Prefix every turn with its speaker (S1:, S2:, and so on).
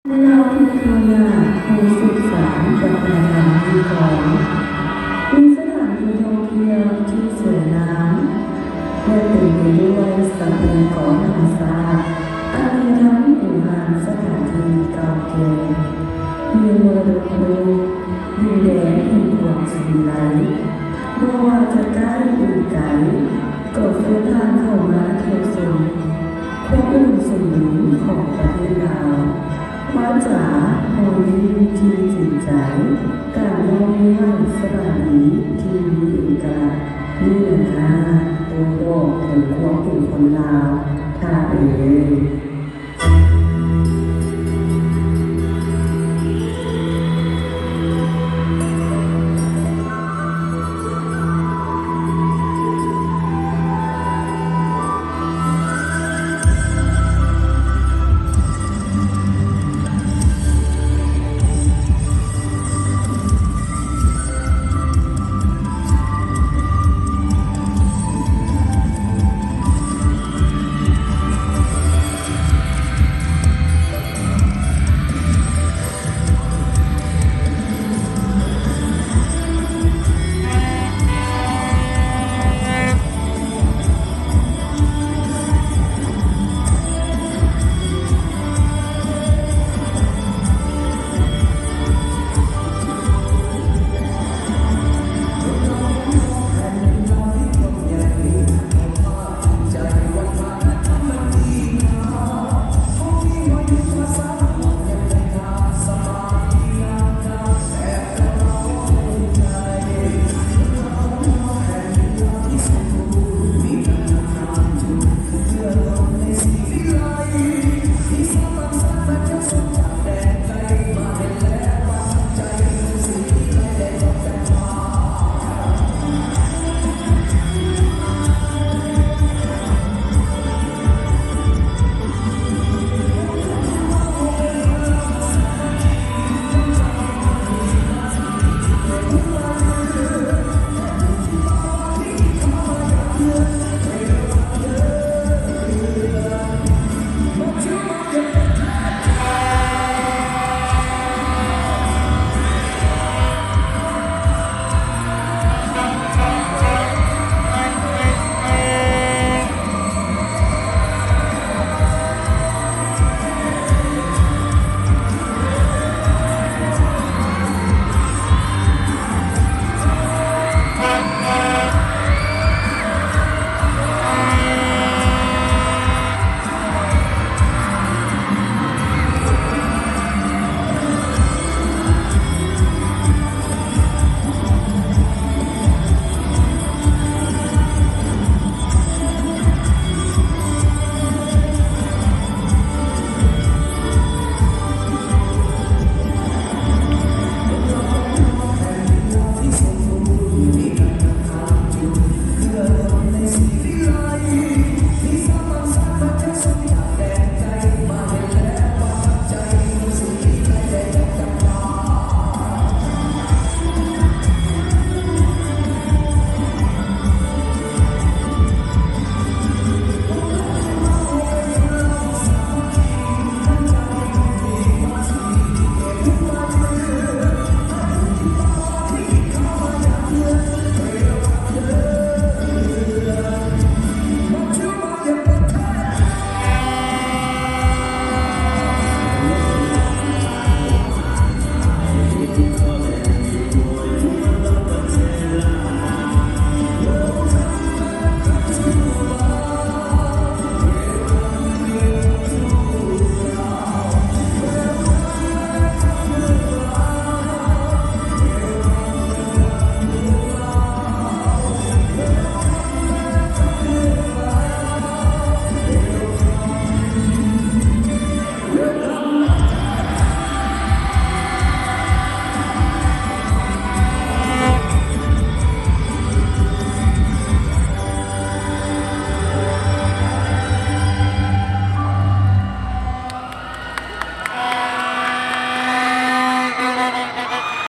S1: เราที่ตัวอย่างผู้ศึกษาวัฒนธรรมที่ของมีสถานที่ท่องเที่ยวที่สวยงามและเต็มไปด้วยทรัพยากรธรรมชาติอันมีทั้งอยู่ห่างสถานที่เก่าแก่มีมรดกโลกดินแดนแห่งความสุขไหลบ่ว่าจะใกล้หรือไกลก็เดินทางเข้ามาเที่ยวชมความอุดมสมบูรณ์ของประเทศลาวมาจากโมลีที่จิตใจการมองไม่ให้สบายดีที่มีเอกลักษณ์นี่แหละค่ะตัวบอกถึงความเป็นคนลาวท่าเอ๋ย